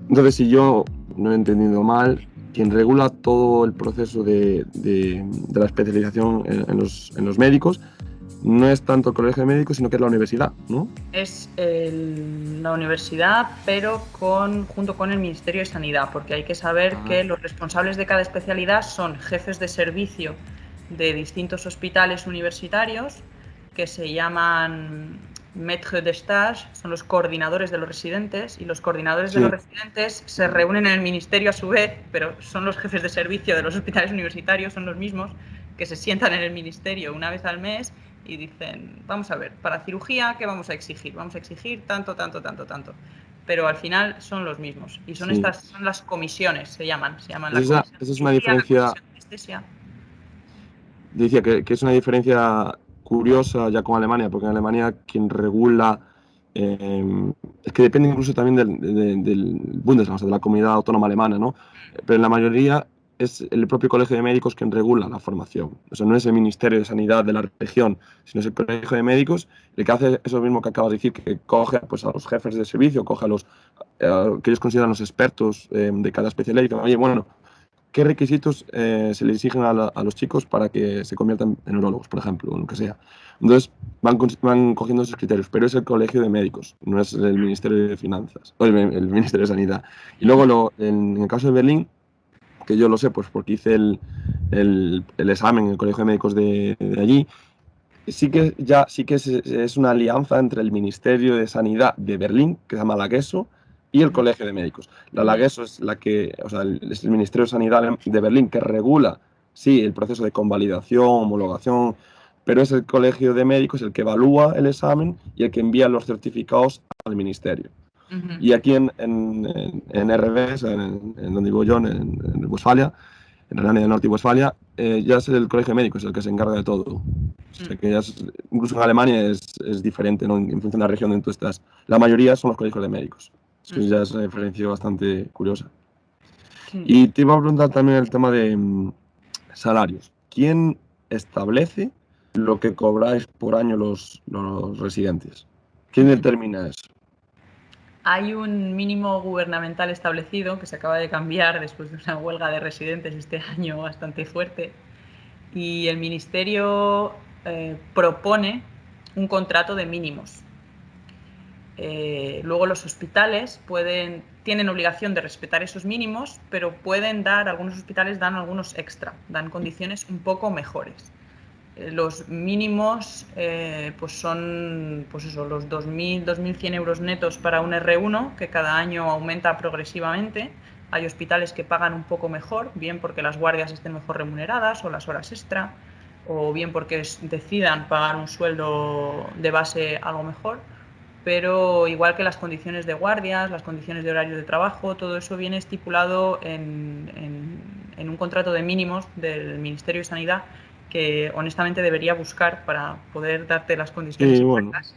Entonces, si yo no he entendido mal, quien regula todo el proceso de la especialización en los médicos no es tanto el colegio de médicos, sino que es la universidad, ¿no? Es la universidad, pero junto con el Ministerio de Sanidad, porque hay que saber Ah, que los responsables de cada especialidad son jefes de servicio de distintos hospitales universitarios que se llaman maîtres de stage, son los coordinadores de los residentes, y los coordinadores de los sí, residentes se reúnen en el ministerio a su vez, pero son los jefes de servicio de los hospitales universitarios, son los mismos que se sientan en el ministerio una vez al mes y dicen, vamos a ver, para cirugía, ¿qué vamos a exigir? Vamos a exigir tanto, tanto, tanto, tanto. Pero al final son los mismos. Y sí. son las comisiones, se llaman la comisión Esa de es una cirugía, la diferencia, comisión de anestesia. decía que es una diferencia curiosa ya con Alemania, porque en Alemania quien regula, es que depende incluso también del Bundesland, o sea, de la comunidad autónoma alemana, ¿no? Pero en la mayoría es el propio colegio de médicos quien regula la formación. O sea, no es el Ministerio de Sanidad de la región, sino es el colegio de médicos el que hace eso mismo que acabas de decir, que coge pues, a los jefes de servicio, coge a los que ellos consideran los expertos de cada especialidad y dicen, oye, bueno, ¿qué requisitos se le exigen a los chicos para que se conviertan en neurólogos, por ejemplo, o lo que sea? Entonces, van cogiendo esos criterios, pero es el colegio de médicos, no es el Ministerio de Finanzas, o el Ministerio de Sanidad. Y luego, en el caso de Berlín, que yo lo sé, pues porque hice el examen en el colegio de médicos de allí, sí que es una alianza entre el Ministerio de Sanidad de Berlín, que se llama la GESO, y el Colegio de Médicos. La GESO es la que, o sea, es el Ministerio de Sanidad de Berlín que regula, sí, el proceso de convalidación, homologación, pero es el Colegio de Médicos el que evalúa el examen y el que envía los certificados al Ministerio. Y aquí en RB, o sea, en donde vivo yo, en Westfalia, en Renania del Norte y Westfalia, ya es el colegio de médicos el que se encarga de todo. O sea, que incluso en Alemania es diferente, ¿no? En función de la región donde tú estás. La mayoría son los colegios de médicos. Eso ya es una diferencia bastante curiosa. Y te iba a preguntar también el tema de salarios. ¿Quién establece lo que cobráis por año los residentes? ¿Quién determina eso? Hay un mínimo gubernamental establecido que se acaba de cambiar después de una huelga de residentes este año bastante fuerte, y el ministerio propone un contrato de mínimos. Luego los hospitales tienen obligación de respetar esos mínimos, pero algunos hospitales dan algunos extra, dan condiciones un poco mejores. Los mínimos pues son pues eso, los 2.100 euros netos para un R1, que cada año aumenta progresivamente. Hay hospitales que pagan un poco mejor, bien porque las guardias estén mejor remuneradas o las horas extra, o bien porque decidan pagar un sueldo de base algo mejor. Pero igual que las condiciones de guardias, las condiciones de horario de trabajo, todo eso viene estipulado en un contrato de mínimos del Ministerio de Sanidad, que honestamente debería buscar para poder darte las condiciones Sí, bueno. exactas.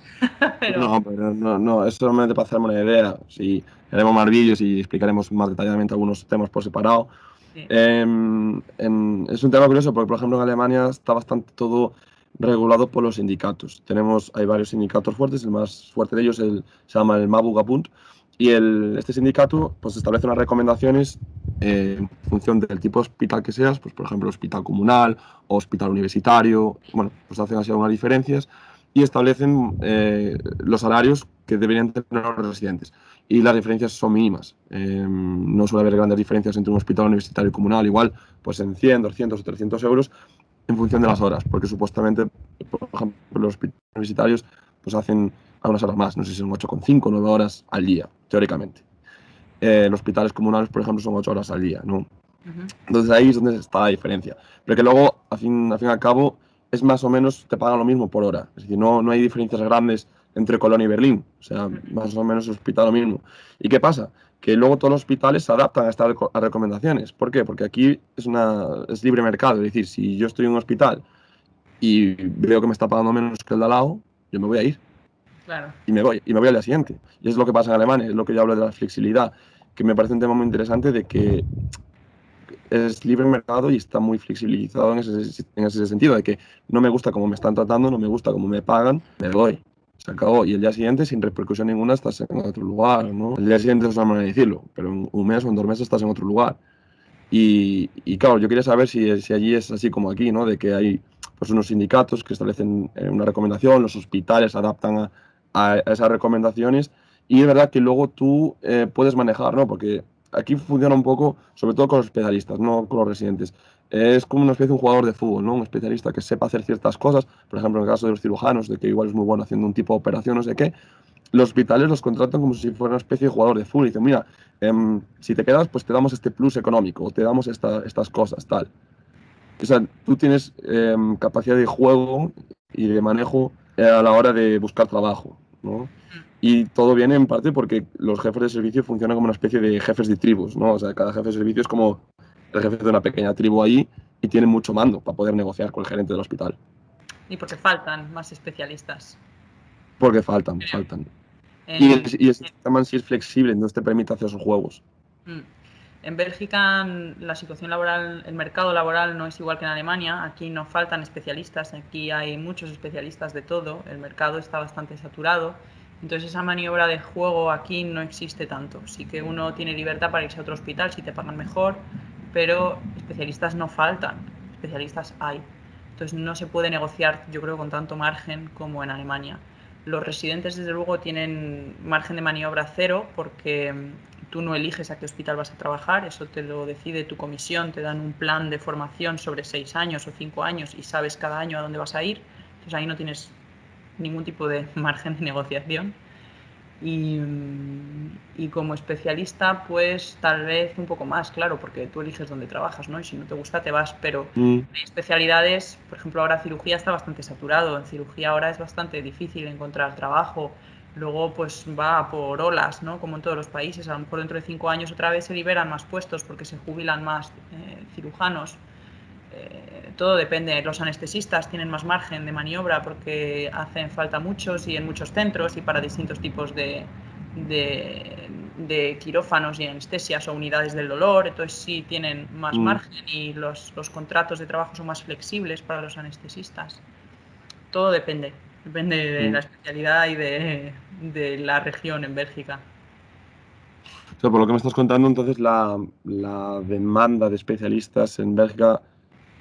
Pero No, pero no, es solamente para hacerme una idea. Si haremos más vídeos y explicaremos más detalladamente algunos temas por separado. sí. Es un tema curioso porque, por ejemplo, en Alemania está bastante todo regulado por los sindicatos. Hay varios sindicatos fuertes, el más fuerte de ellos se llama el Mabugabund, y este sindicato pues, establece unas recomendaciones en función del tipo de hospital que seas, pues, por ejemplo, hospital comunal o hospital universitario, bueno, pues hacen así algunas diferencias y establecen los salarios que deberían tener los residentes. Y las diferencias son mínimas. No suele haber grandes diferencias entre un hospital universitario y comunal, igual pues en 100, 200 o 300 euros en función de las horas, porque supuestamente, por ejemplo, los hospitales universitarios pues hacen algunas horas más, no sé si son 8,5 o 9 horas al día, teóricamente. Los hospitales comunales, por ejemplo, son 8 horas al día, ¿no? Uh-huh. Entonces ahí es donde está la diferencia. Pero que luego, al fin y al cabo, es más o menos, te pagan lo mismo por hora. Es decir, no hay diferencias grandes entre Colonia y Berlín. O sea, más o menos el hospital lo mismo. ¿Y qué pasa? Que luego todos los hospitales se adaptan a estas recomendaciones. ¿Por qué? Porque aquí es libre mercado. Es decir, si yo estoy en un hospital y veo que me está pagando menos que el de al lado, yo me voy a ir Claro. y me voy al día siguiente. Y es lo que pasa en Alemania, es lo que yo hablo de la flexibilidad, que me parece un tema muy interesante de que es libre mercado y está muy flexibilizado en ese sentido, de que no me gusta cómo me están tratando, no me gusta cómo me pagan, me voy. se acabó. Y el día siguiente, sin repercusión ninguna, estás en otro lugar, ¿no? El día siguiente es una manera de decirlo, pero en un mes o en 2 meses estás en otro lugar. Y claro, yo quería saber si allí es así como aquí, ¿no? De que hay pues unos sindicatos que establecen una recomendación, los hospitales adaptan a esas recomendaciones y es verdad que luego tú puedes manejar, ¿no? Porque aquí funciona un poco, sobre todo con los especialistas, no con los residentes. Es como una especie de un jugador de fútbol, ¿no? Un especialista que sepa hacer ciertas cosas, por ejemplo, en el caso de los cirujanos, de que igual es muy bueno haciendo un tipo de operación, no sé qué, los hospitales los contratan como si fuera una especie de jugador de fútbol. Y dicen, mira, si te quedas, pues te damos este plus económico, o te damos estas cosas, tal. O sea, tú tienes capacidad de juego y de manejo a la hora de buscar trabajo, ¿no? Y todo viene en parte porque los jefes de servicio funcionan como una especie de jefes de tribus, ¿no? O sea, cada jefe de servicio es como el jefe de una pequeña tribu ahí y tienen mucho mando para poder negociar con el gerente del hospital. Y porque faltan más especialistas. Porque faltan. Y En, el sistema en sí es flexible, no te permite hacer esos juegos. en Bélgica la situación laboral, el mercado laboral no es igual que en Alemania. Aquí no faltan especialistas, aquí hay muchos especialistas de todo. El mercado está bastante saturado. Entonces esa maniobra de juego aquí no existe tanto. Sí que uno tiene libertad para irse a otro hospital si te pagan mejor, pero especialistas no faltan, especialistas hay. Entonces no se puede negociar, yo creo, con tanto margen como en Alemania. Los residentes, desde luego, tienen margen de maniobra cero porque tú no eliges a qué hospital vas a trabajar, eso te lo decide tu comisión, te dan un plan de formación sobre 6 años o 5 años y sabes cada año a dónde vas a ir. Entonces ahí no tienes ningún tipo de margen de negociación. Y como especialista, pues tal vez un poco más, claro, porque tú eliges dónde trabajas, ¿no? Y si no te gusta, te vas, pero hay especialidades, por ejemplo, ahora cirugía está bastante saturado, en cirugía ahora es bastante difícil encontrar trabajo, luego pues va por olas, ¿no? Como en todos los países, a lo mejor dentro de 5 años otra vez se liberan más puestos porque se jubilan más cirujanos. Todo depende. Los anestesistas tienen más margen de maniobra porque hacen falta muchos y en muchos centros y para distintos tipos de quirófanos y anestesias o unidades del dolor. Entonces sí tienen más margen y los contratos de trabajo son más flexibles para los anestesistas. Todo depende. Depende de la especialidad y de la región en Bélgica. O sea, por lo que me estás contando, entonces la demanda de especialistas en Bélgica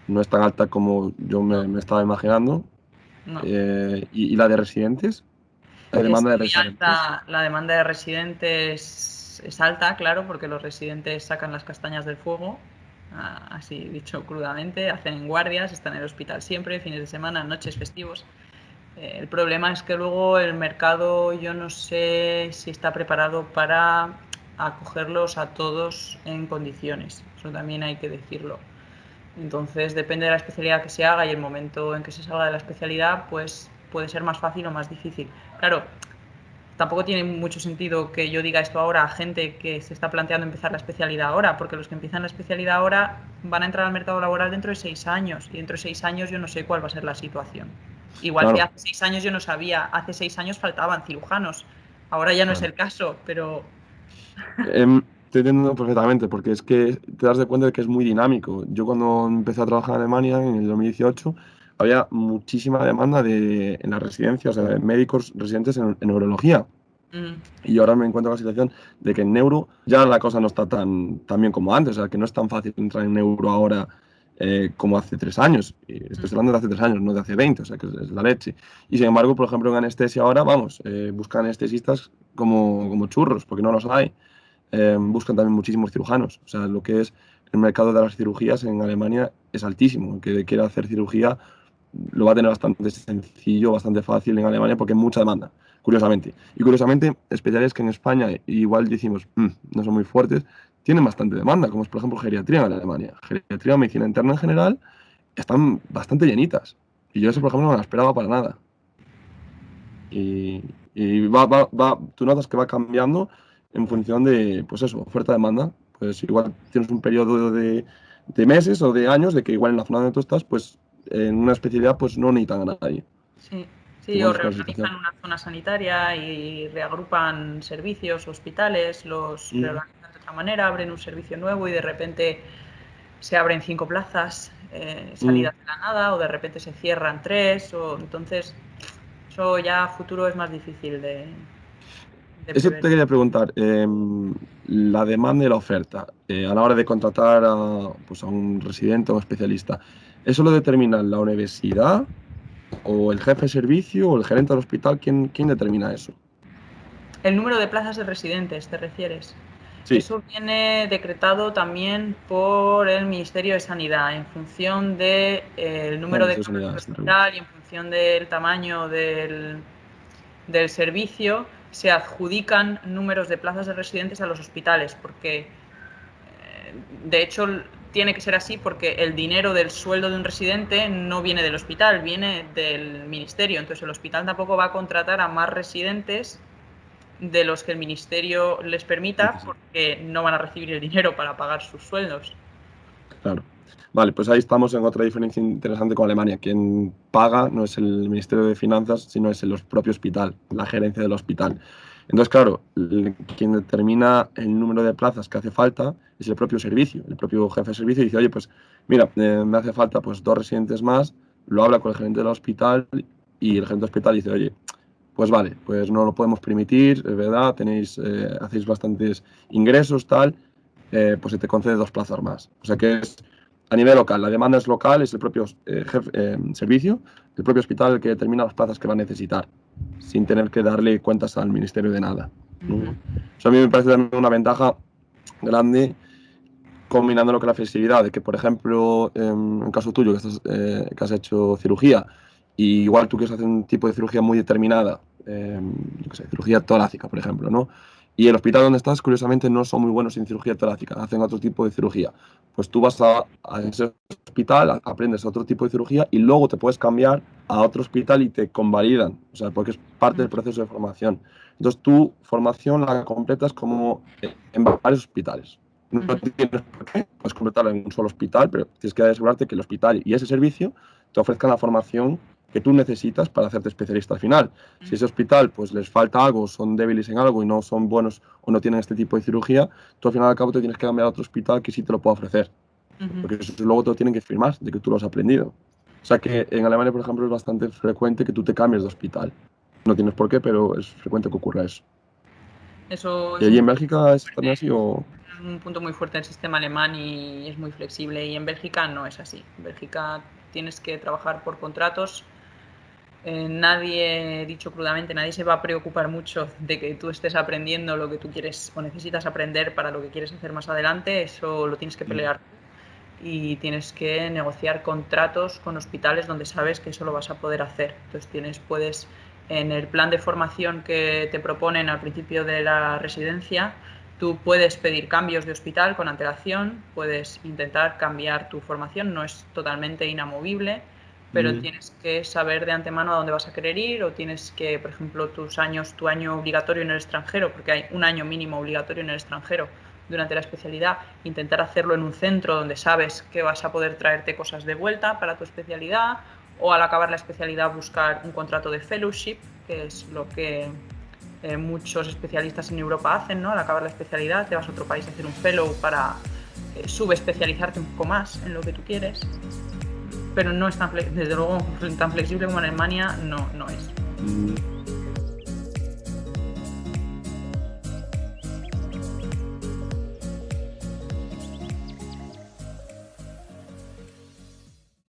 no es tan alta como yo me estaba imaginando. No. ¿Y la de residentes? ¿Hay Es demanda de muy residentes? alta, la demanda de residentes es alta, claro, porque los residentes sacan las castañas del fuego, así dicho crudamente, hacen guardias, están en el hospital siempre, fines de semana, noches, festivos. El problema es que luego el mercado yo no sé si está preparado para acogerlos a todos en condiciones, eso también hay que decirlo. Entonces, depende de la especialidad que se haga y el momento en que se salga de la especialidad, pues puede ser más fácil o más difícil. Claro, tampoco tiene mucho sentido que yo diga esto ahora a gente que se está planteando empezar la especialidad ahora, porque los que empiezan la especialidad ahora van a entrar al mercado laboral dentro de 6 años, y dentro de 6 años yo no sé cuál va a ser la situación. Igual que Claro, hace 6 años yo no sabía, hace 6 años faltaban cirujanos, ahora ya no es claro. el caso, pero... Te entiendo perfectamente, porque es que te das de cuenta de que es muy dinámico. Yo cuando empecé a trabajar en Alemania en el 2018, había muchísima demanda en las residencias, o sea, de médicos residentes en neurología. Y ahora me encuentro en la situación de que en neuro ya la cosa no está tan bien como antes, o sea, que no es tan fácil entrar en neuro ahora como hace 3 años. Y estoy hablando de hace 3 años, no de hace 20, o sea, que es la leche. Y sin embargo, por ejemplo, en anestesia ahora, vamos, buscan anestesistas como churros, porque no los hay. Buscan también muchísimos cirujanos. O sea, lo que es el mercado de las cirugías en Alemania es altísimo. El que quiera hacer cirugía lo va a tener bastante sencillo, bastante fácil en Alemania porque hay mucha demanda, curiosamente. Y curiosamente, especialidades que en España igual decimos no son muy fuertes, tienen bastante demanda, como es por ejemplo geriatría en Alemania. Geriatría, medicina interna en general, están bastante llenitas. Y yo eso, por ejemplo, no me la esperaba para nada. Y tú notas que va cambiando en función de, pues eso, oferta-demanda. Pues igual tienes un periodo de meses o de años de que igual en la zona donde tú estás, pues en una especialidad pues no necesitan a nadie. Sí, sí, o Igual es con la reorganizan situación. una zona sanitaria y reagrupan servicios, hospitales, los Mm, reorganizan de otra manera, abren un servicio nuevo y de repente se abren 5 plazas mm, salidas de la nada o de repente se cierran 3 o entonces Eso ya a futuro es más difícil de Eso te prever. quería preguntar, la demanda y la oferta, a la hora de contratar pues a un residente o un especialista, ¿eso lo determina la universidad o el jefe de servicio o el gerente del hospital? ¿Quién determina eso? El número de plazas de residentes, ¿te refieres? Sí, Eso viene decretado también por el Ministerio de Sanidad en función del número de Ministerio de camas Sanidad, del esta pregunta. hospital y en función del tamaño del servicio se adjudican números de plazas de residentes a los hospitales, porque de hecho tiene que ser así porque el dinero del sueldo de un residente no viene del hospital, viene del ministerio. Entonces el hospital tampoco va a contratar a más residentes de los que el ministerio les permita Necesito. porque no van a recibir el dinero para pagar sus sueldos. Claro. Vale, pues ahí estamos en otra diferencia interesante con Alemania. Quien paga no es el Ministerio de Finanzas, sino es el propio hospital, la gerencia del hospital. Entonces, claro, quien determina el número de plazas que hace falta es el propio servicio. El propio jefe de servicio dice, oye, pues mira, me hace falta pues 2 residentes más, lo habla con el gerente del hospital y el gerente del hospital dice, oye, pues vale, pues no lo podemos permitir, es verdad, hacéis bastantes ingresos, tal, pues se te concede 2 plazas más. O sea que es a nivel local, la demanda es local, es el propio servicio, el propio hospital el que determina las plazas que va a necesitar, sin tener que darle cuentas al ministerio de nada, ¿no? Eso a mí me parece también una ventaja grande, combinándolo con la flexibilidad, de que, por ejemplo, en caso tuyo, que has hecho cirugía, y igual tú quieres hacer un tipo de cirugía muy determinada, yo qué sé, cirugía torácica, por ejemplo, ¿no? Y el hospital donde estás, curiosamente, no son muy buenos en cirugía torácica, hacen otro tipo de cirugía. Pues tú vas a ese hospital, aprendes otro tipo de cirugía y luego te puedes cambiar a otro hospital y te convalidan, o sea, porque es parte del proceso de formación. Entonces, tu formación la completas como en varios hospitales. No tienes por qué, puedes completarla en un solo hospital, pero tienes que asegurarte que el hospital y ese servicio te ofrezcan la formación que tú necesitas para hacerte especialista al final. Si ese hospital pues les falta algo, son débiles en algo y no son buenos o no tienen este tipo de cirugía, tú al final al cabo te tienes que cambiar a otro hospital que sí te lo pueda ofrecer. Porque eso luego te lo tienen que firmar de que tú lo has aprendido. O sea que en Alemania, por ejemplo, es bastante frecuente que tú te cambies de hospital. No tienes por qué, pero es frecuente que ocurra eso. Eso ¿Y es allí en Bélgica es también así o...? un punto muy fuerte del sistema alemán y es muy flexible. Y en Bélgica no es así. En Bélgica tienes que trabajar por contratos. Nadie, dicho crudamente, nadie se va a preocupar mucho de que tú estés aprendiendo lo que tú quieres o necesitas aprender para lo que quieres hacer más adelante. Eso lo tienes que pelear y tienes que negociar contratos con hospitales donde sabes que eso lo vas a poder hacer. Entonces puedes, en el plan de formación que te proponen al principio de la residencia, tú puedes pedir cambios de hospital con antelación, puedes intentar cambiar tu formación, no es totalmente inamovible, pero tienes que saber de antemano a dónde vas a querer ir o tienes que, por ejemplo, tu año obligatorio en el extranjero, porque hay un año mínimo obligatorio en el extranjero durante la especialidad, intentar hacerlo en un centro donde sabes que vas a poder traerte cosas de vuelta para tu especialidad, o al acabar la especialidad buscar un contrato de fellowship, que es lo que muchos especialistas en Europa hacen, ¿no? Al acabar la especialidad te vas a otro país a hacer un fellow para subespecializarte un poco más en lo que tú quieres, pero no es tan, desde luego tan flexible como en Alemania no es.